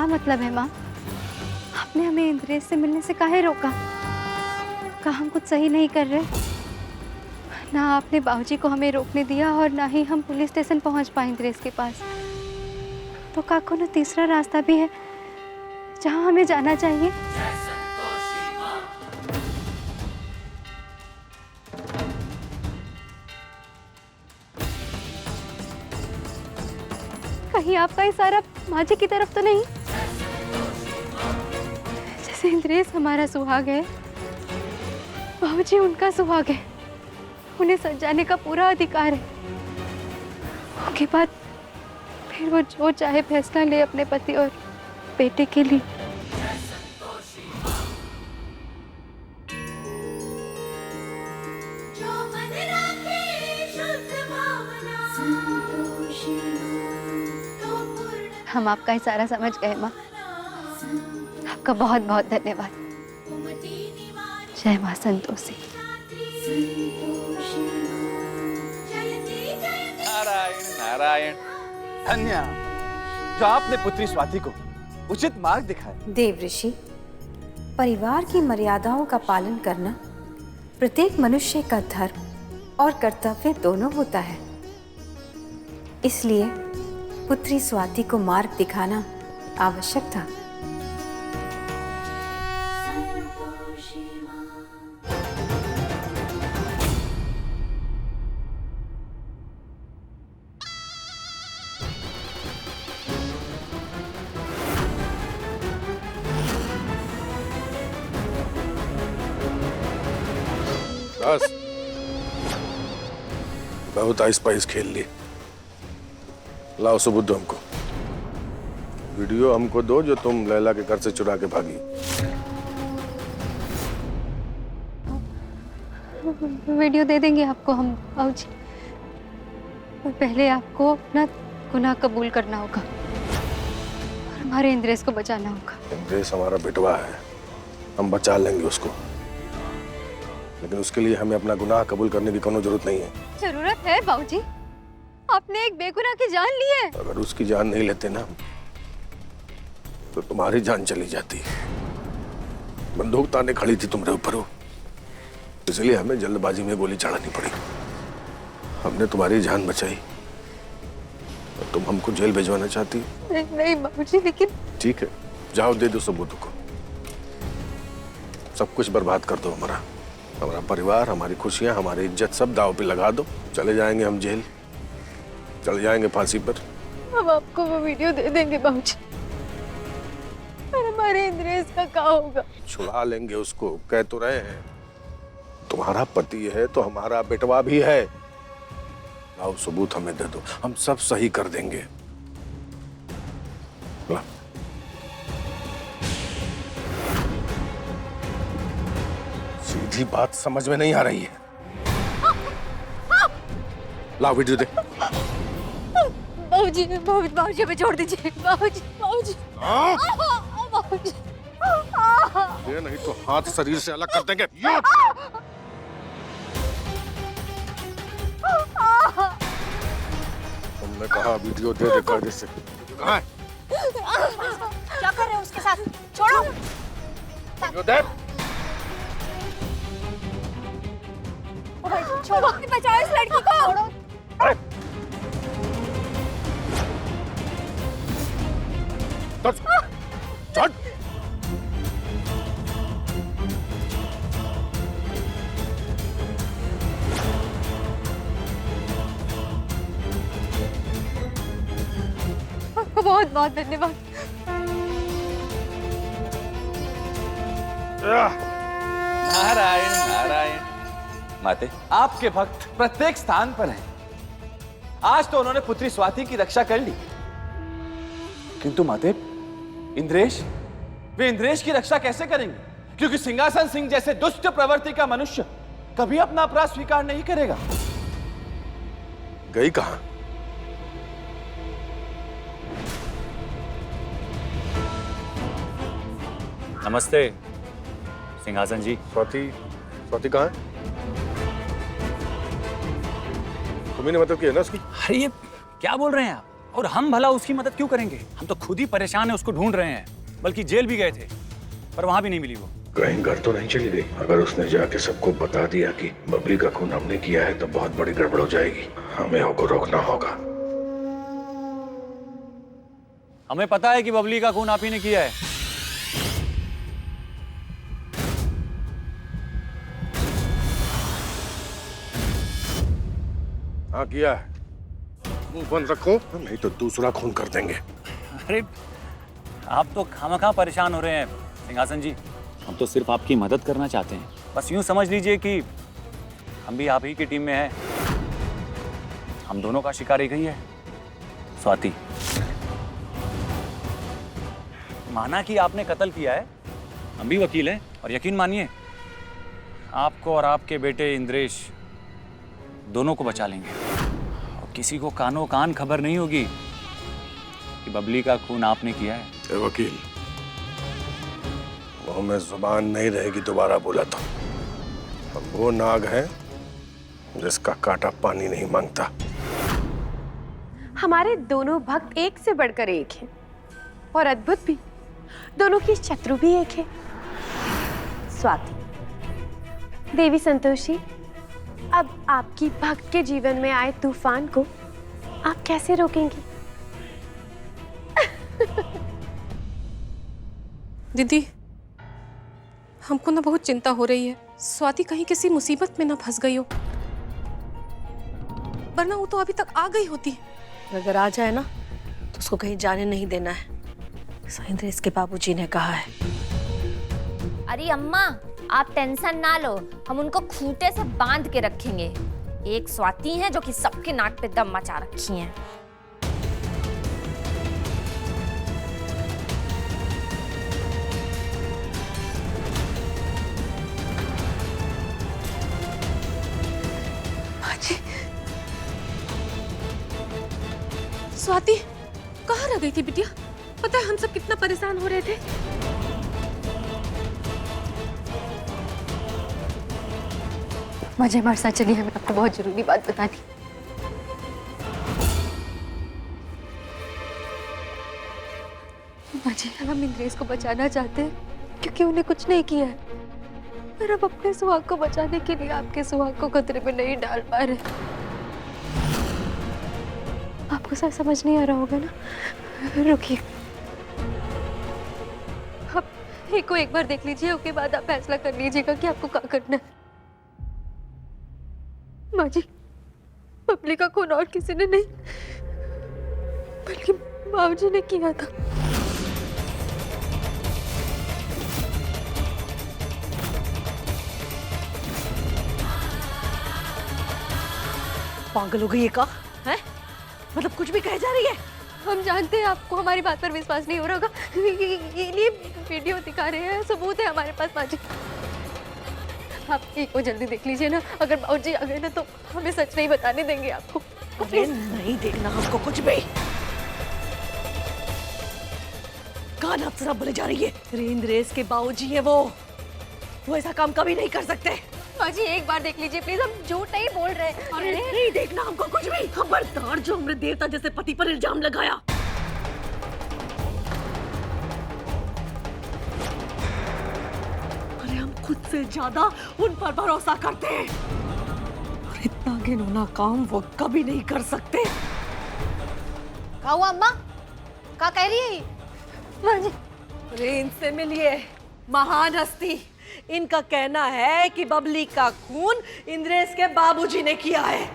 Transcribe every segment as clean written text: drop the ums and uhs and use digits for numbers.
मतलब है माँ? आपने हमें इंद्रेश से मिलने से काहे रोका? कहा हम कुछ सही नहीं कर रहे? ना आपने बाबूजी को हमें रोकने दिया और ना ही हम पुलिस स्टेशन पहुंच पाए इंद्रेश के पास। तो का कोई तीसरा रास्ता भी है जहां हमें जाना चाहिए? कहीं आपका इशारा माँ जी की तरफ तो नहीं? जैसे इंद्रेश हमारा सुहाग है, बाबूजी उनका सुहाग है, उन्हें सजाने का पूरा अधिकार है। उसके बाद फिर वो जो चाहे फैसला ले अपने पति और बेटे के लिए। हम आपका इशारा समझ गए माँ। आपका बहुत बहुत धन्यवाद। जय माँ संतोषी। नारायण नारायण। धन्य जो आपने पुत्री स्वाति को उचित मार्ग दिखाया। देव ऋषि, परिवार की मर्यादाओं का पालन करना प्रत्येक मनुष्य का धर्म और कर्तव्य दोनों होता है। इसलिए पुत्री स्वाति को मार्ग दिखाना आवश्यक था। बस बहुत आइस पाइस खेल ली। लाओ सबूत दो हमको। वीडियो हमको दो जो तुम लैला के घर से चुरा के भागी। वीडियो दे देंगे आपको हम बाबूजी, और पहले आपको अपना गुनाह कबूल करना होगा और हमारे इंद्रेश को बचाना होगा। इंद्रेश हमारा बेटवा है, हम बचा लेंगे उसको, लेकिन उसके लिए हमें अपना गुनाह कबूल करने की कोनो जरूरत नहीं है। जरूरत है बाबूजी, आपने एक बेगुनाह की जान ली है। अगर उसकी जान नहीं लेते ना तो तुम्हारी जान चली जाती। बंदूक ताने खड़ी थी तुम्हारे ऊपर हो, इसलिए हमें जल्दबाजी में गोली चढ़ानी पड़ी। हमने तुम्हारी जान बचाई और तुम हमको जेल भिजवाना चाहती। नहीं बाबूजी, लेकिन ठीक है, जाओ दे दो सबूतों को। सब कुछ बर्बाद कर दो, हमारा परिवार, हमारी खुशियां, हमारी इज्जत सब दांव पे लगा दो। चले जाएंगे हम जेल, चले जाएंगे फांसी पर। हम आपको वो वीडियो दे देंगे बाबूजी, और हमारे इंद्रेश का क्या होगा? छुड़ा लेंगे उसको, कह तो रहे हैं। तुम्हारा पति है तो हमारा बेटवा भी है। लाओ सबूत हमें दे दो, हम सब सही कर देंगे। ला। सीधी बात समझ में नहीं आ रही है। लाओ वीडियो दे। बाबूजी बाबूजी हमें छोड़ दीजिए। बाबूजी बाबूजी बाबूजी, ये नहीं तो हाथ शरीर से अलग कर देंगे। तुमने कहा वीडियो दे दे कर से। कहाँ है? क्या कर रहे हो उसके साथ? छोड़ो। वीडियो दे। छोड़ो, बचाओ इस लड़की को। अरे चल। आपको बहुत बहुत धन्यवाद। नारायण नारायण। माते, आपके भक्त प्रत्येक स्थान पर हैं। आज तो उन्होंने पुत्री स्वाति की रक्षा कर ली, किंतु माते इंद्रेश, वे इंद्रेश की रक्षा कैसे करेंगे? क्योंकि सिंहासन सिंह जैसे दुष्ट प्रवृत्ति का मनुष्य कभी अपना अपराध स्वीकार नहीं करेगा। गई कहां? नमस्ते सिंहासन जी। स्वाति कहां है? तुम्ही ने मदद की है ना उसकी? अरे ये क्या बोल रहे हैं आप? और हम भला उसकी मदद क्यों करेंगे? हम तो खुद ही परेशान है, उसको ढूंढ रहे हैं, बल्कि जेल भी गए थे पर वहां भी नहीं मिली वो। कहीं घर तो नहीं चली गई? अगर उसने जाके सबको बता दिया कि बबली का खून हमने किया है तो बहुत बड़ी गड़बड़ हो जाएगी। हमें उसको रोकना होगा। हमें पता है कि बबली का खून आप ही ने किया है। हाँ किया है। मुंह बंद रखो, नहीं तो दूसरा खून कर देंगे। अरे आप तो खामखा परेशान हो रहे हैं सिंहासन जी। हम तो सिर्फ आपकी मदद करना चाहते हैं। बस यूं समझ लीजिए कि हम भी आप ही की टीम में हैं। हम दोनों का शिकार एक ही है, स्वाति। माना कि आपने कत्ल किया है, हम भी वकील हैं, और यकीन मानिए आपको और आपके बेटे इंद्रेश दोनों को बचा लेंगे। और किसी को कानो कान खबर नहीं होगी कि बबली का खून आपने किया है। ए वकील, मुंह में जुबान नहीं रहेगी दोबारा बोला तो। हम वो नाग है जिसका कांटा पानी नहीं मांगता। हमारे दोनों भक्त एक से बढ़कर एक हैं और अद्भुत भी। दोनों की शत्रु भी एक है, स्वाति। देवी संतोषी, अब आपकी भक्त के जीवन में आए तूफान को आप कैसे रोकेंगी? दीदी, हमको ना बहुत चिंता हो रही है। स्वाति कहीं किसी मुसीबत में ना फंस गई हो, वरना वो तो अभी तक आ गई होती। अगर आ जाए ना तो उसको कहीं जाने नहीं देना है, ऐसा इंद्रेश के बाबूजी ने कहा है। अरे अम्मा, आप टेंशन ना लो, हम उनको खूंटे से बांध के रखेंगे। एक स्वाति है जो कि सबके नाक पे दम मचा रखी है। स्वाति कहाँ रह गई थी बिटिया? पता है हम सब कितना परेशान हो रहे थे। मुझे हमारे साथ चलिए, हमें आपको बहुत जरूरी बात बतानी। मुझे हम इंद्रेश को बचाना चाहते हैं क्योंकि उन्हें कुछ नहीं किया है, पर अब अपने सुहाग को बचाने के लिए आपके सुहाग को खतरे में नहीं डाल पा रहे। आपको सर समझ नहीं आ रहा होगा ना? रुकिए, आप एक को एक बार देख लीजिए, उसके बाद आप फैसला कर लीजिएगा कि आपको क्या करना है। माँ जी, बबली का खून और किसी ने नहीं बल्कि बाबूजी ने किया था। पागल हो गई है का? है? मतलब कुछ भी कहे जा रही है। हम जानते हैं आपको हमारी बात पर विश्वास नहीं हो रहा होगा, ये वीडियो दिखा रहे हैं, सबूत है हमारे पास। माँ जी, आप एक को जल्दी देख लीजिए ना, अगर बाबूजी आ गए ना तो हमें सच नहीं बताने देंगे आपको। अरे नहीं देखना हमको कुछ भी। कान अप्सरा बोले जा रही है। अरे इंद्रेश के बाबूजी है वो ऐसा काम कभी नहीं कर सकते। माँ जी, एक बार देख लीजिए प्लीज, हम झूठ नहीं बोल रहे हैं। अरे नहीं देखना हमको कुछ भी। खबरदार जो हमने देवता जैसे पति पर इल्जाम लगाया। अरे हम खुद से ज्यादा उन पर भरोसा करते हैं और इतना घिनौना काम वो कभी नहीं कर सकते। क्या हुआ अम्मा? क्या कह रही है? माँ जी, अरे इनसे मिलिए, महान हस्ती। इनका कहना है कि बबली का खून इंद्रेश के बाबूजी ने किया है।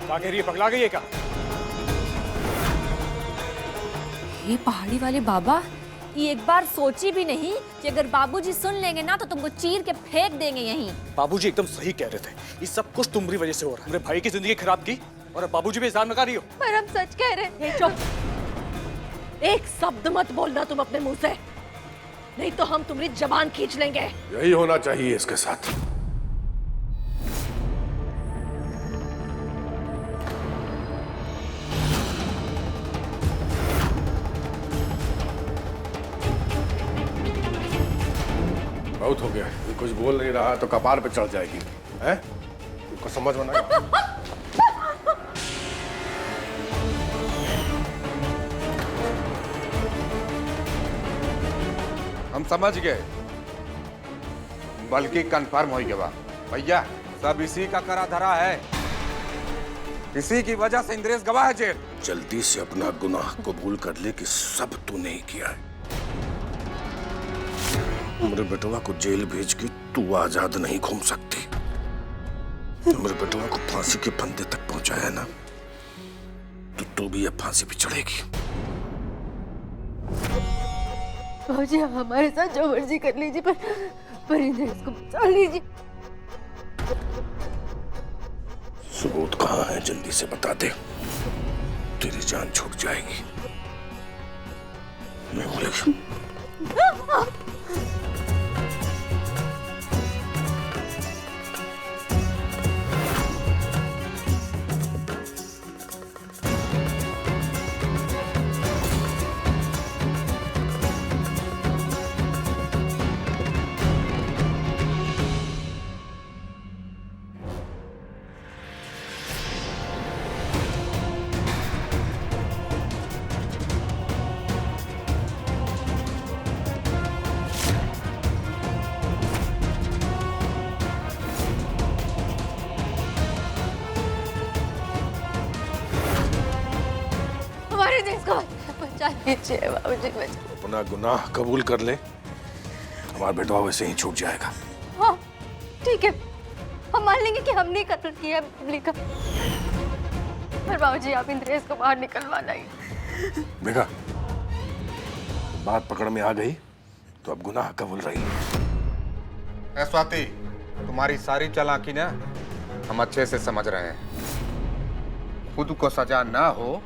क्या कह रही है? पगला गई है क्या? ये पहाड़ी वाले बाबा, ये एक बार सोची भी नहीं कि अगर बाबूजी सुन लेंगे ना तो तुमको चीर के फेंक देंगे यहीं। बाबूजी एकदम सही कह रहे थे, ये सब कुछ तुम्हारी वजह से हो रहा है। मेरे भाई की जिंदगी खराब की और अब बाबूजी पे इल्जाम लगा रही हो। पर हम सच कह रहे हैं। चुप, एक शब्द मत बोलना तुम अपने मुंह से, नहीं तो हम तुम्हारी जबान खींच लेंगे। यही होना चाहिए इसके साथ। बहुत हो गया, ये कुछ बोल नहीं रहा तो कपार पे चढ़ जाएगी, हैं? तुमको समझ में नहीं? हम समझ गए, बल्कि कंफर्म हो गया भैया, सब इसी का करा धरा है, इसी की वजह से इंद्रेश गवा है जेल। जल्दी से अपना गुनाह कबूल कर ले कि सब तूने ही किया है। मेरे बेटवा को जेल भेज के तू आजाद नहीं घूम सकती। मेरे बेटवा को फांसी के फंदे तक पहुंचाया ना, तो तू भी अब फांसी पे चढ़ेगी। बाबूजी हमारे साथ जो मर्जी कर लीजिए, पर इंद्रेश को बचा लीजिए। सबूत कहाँ है, जल्दी से बता दे, तेरी जान छूट जाएगी। मैं बोलेगी बचा लीजिए बाबूजी, बचा। अपना गुनाह कबूल कर ले, हमारा बेटवा वैसे ही छूट जाएगा। हाँ ठीक है, हम मान लेंगे कि हमने कत्ल किया बबली का, पर बाबूजी आप इंद्रेश को बाहर निकलवाना ही। देखा, बात पकड़ में आ गई तो अब गुनाह कबूल रही। ऐ स्वाति, तुम्हारी सारी चालाकी ना हम अच्छे से समझ रहे हैं। खुद को सजा ना हो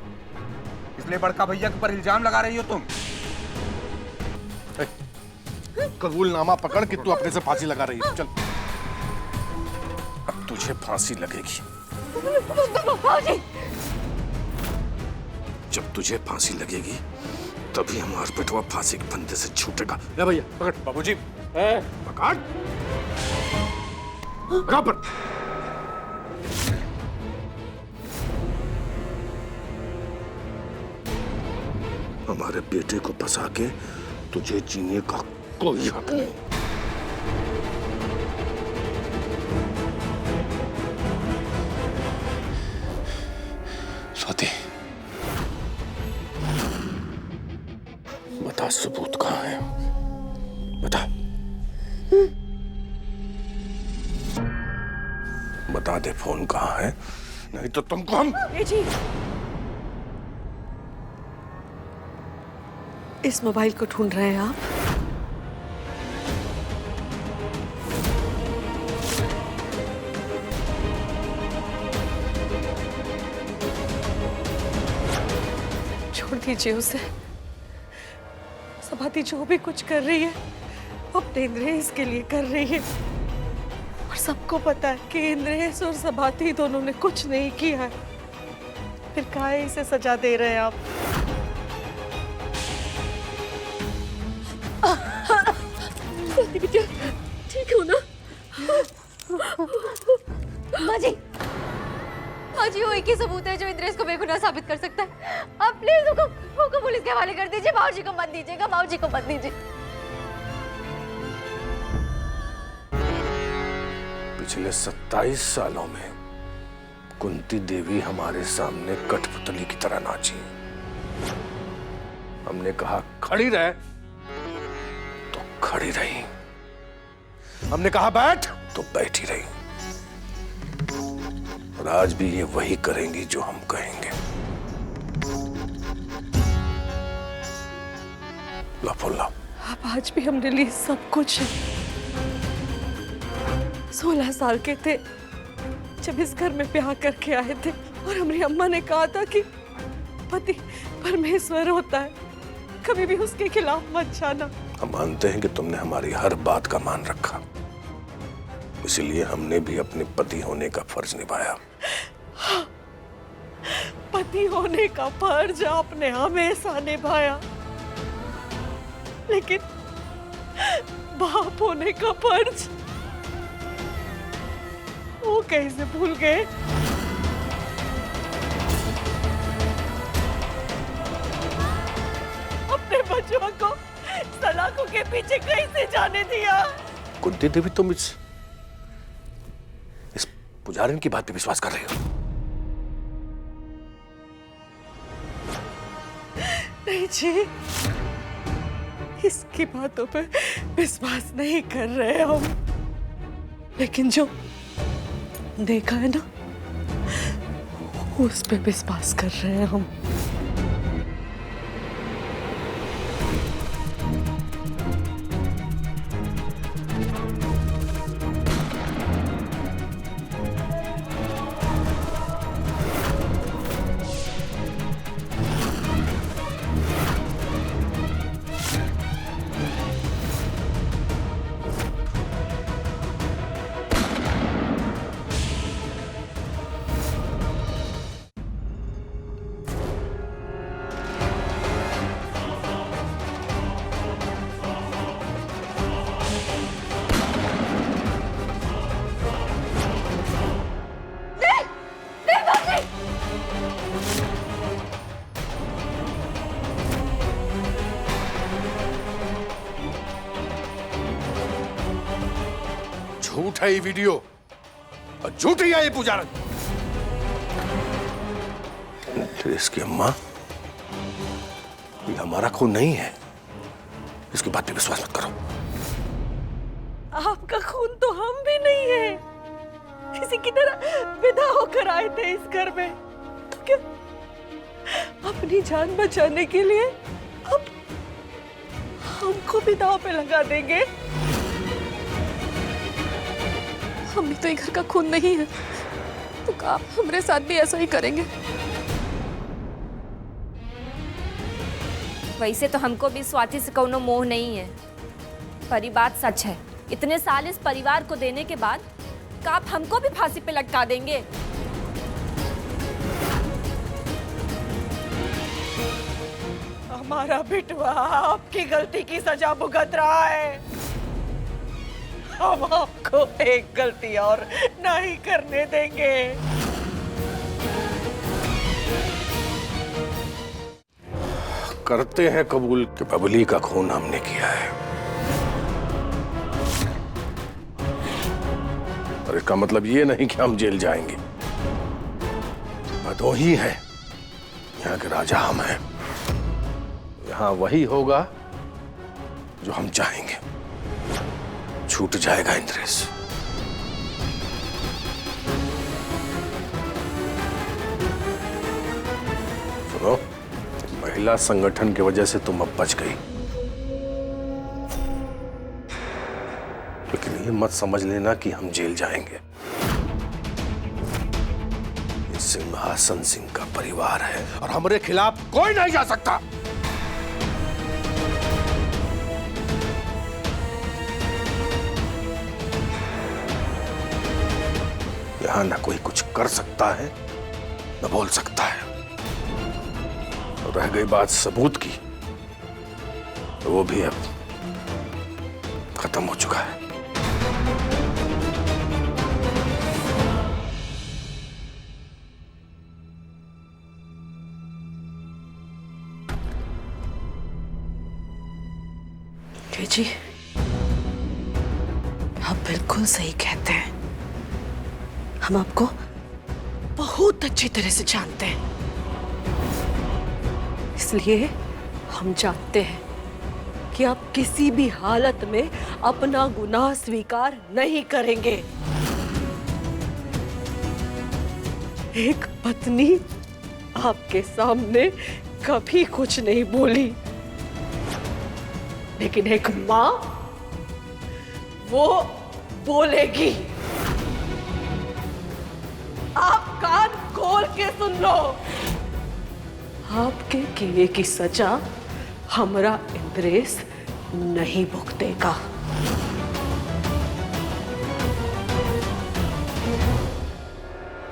इसलिए बड़का भैया के ऊपर इल्जाम लगा रही हो तुम। कबूलनामा पकड़ के तू अपने से फांसी लगा रही है। चल, अब तुझे फांसी लगेगी। जब तुझे फांसी लगेगी तभी हमारा बेटवा फांसी के फंदे से छूटेगा। ले भैया पकड़। बाबूजी पकड़, बराबर। हमारे बेटे को फंसा के तुझे जीने का कोई हक नहीं। स्वाति, बता सबूत कहाँ है, बता। बता दे फोन कहाँ है, नहीं तो तुमको हम। जी, इस मोबाइल को ढूंढ रहे हैं आप? छोड़ दीजिए उसे। सभाती जो भी कुछ कर रही है अपने इंद्रेश के लिए कर रही है, और सबको पता है कि इंद्रेश और सभाती दोनों ने कुछ नहीं किया है, फिर काहे इसे सजा दे रहे हैं आप? ठीक हो ना? माजी, माजी वो एक ही सबूत है जो इंद्रेश को बेगुनाह साबित कर सकता है। आप प्लीज उसको पुलिस के हवाले कर दीजिए। बाबूजी को मत दीजिएगा, बाबूजी को मत दीजिए। पिछले 27 सालों में कुंती देवी हमारे सामने कठपुतली की तरह नाची। हमने कहा खड़ी रहे तो खड़ी रही, हमने कहा बैठ तो बैठी रही, और आज भी ये वही करेंगी जो हम कहेंगे। लफुल्ला, अब आज भी हमने लिए सब कुछ है। 16 साल के थे जब इस घर में ब्याह करके आए थे, और हमारी अम्मा ने कहा था कि पति परमेश्वर होता है, कभी भी उसके खिलाफ मत जाना। हम मानते हैं कि तुमने हमारी हर बात का मान रखा, इसलिए हमने भी अपने पति होने का फर्ज निभाया। हाँ, पति होने का फर्ज आपने हमेशा निभाया, लेकिन बाप होने का फर्ज वो कैसे भूल गए? अपने बच्चों को सलाखों के पीछे कैसे जाने दिया? कुंती देवी, तुम इस पुजारिन की बात पे विश्वास कर रही हो? नहीं जी, इसकी बातों पे विश्वास नहीं कर रहे हम, लेकिन जो देखा है ना उस पे विश्वास कर रहे हैं हम। झूठ है ये वीडियो और झूठी है ये पुजारन। इसकी अम्मा, ये हमारा खून नहीं है, इसकी बात पे विश्वास मत करो। आपका खून तो हम भी नहीं है, किसी की तरह विदा होकर आए थे इस घर में, तो क्या अपनी जान बचाने के लिए अब हमको भी दांव पे लगा देंगे? हम भी तो ये घर का खून नहीं है, तो आप हमारे साथ भी ऐसा ही करेंगे? वैसे तो हमको भी स्वाति से कोनो मोह नहीं है, पर ये बात सच है। इतने साल इस परिवार को देने के बाद क्या आप हमको भी फांसी पे लटका देंगे? हमारा बिटवा आपकी गलती की सजा भुगत रहा है, हम आपको एक गलती और नहीं करने देंगे। करते हैं कबूल कि बबली का खून हमने किया है, और इसका मतलब ये नहीं कि हम जेल जाएंगे। भदोही है, यहाँ के राजा हम हैं, यहाँ वही होगा जो हम चाहेंगे। छूट जाएगा इंद्रेश। सुनो, महिला संगठन की वजह से तुम अब बच गई, लेकिन ये मत समझ लेना कि हम जेल जाएंगे। ये सिंहासन सिंह का परिवार है और हमारे खिलाफ कोई नहीं जा सकता। यहां ना कोई कुछ कर सकता है न बोल सकता है। और रह गई बात सबूत की, तो वो भी अब खत्म हो चुका है। जी, आप बिल्कुल सही कहते हैं। हम आपको बहुत अच्छी तरह से जानते हैं, इसलिए हम जानते हैं कि आप किसी भी हालत में अपना गुनाह स्वीकार नहीं करेंगे। एक पत्नी आपके सामने कभी कुछ नहीं बोली, लेकिन एक माँ वो बोलेगी। आप कान खोल के सुन लो, आपके किए की सजा हमरा इंद्रेश नहीं भुगतेगा।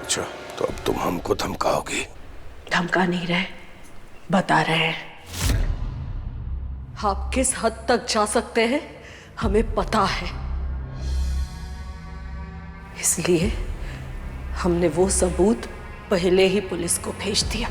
अच्छा, तो अब तुम हमको धमकाओगी? धमका नहीं रहे, बता रहे हैं। आप किस हद तक जा सकते हैं हमें पता है, इसलिए हमने वो सबूत पहले ही पुलिस को भेज दिया।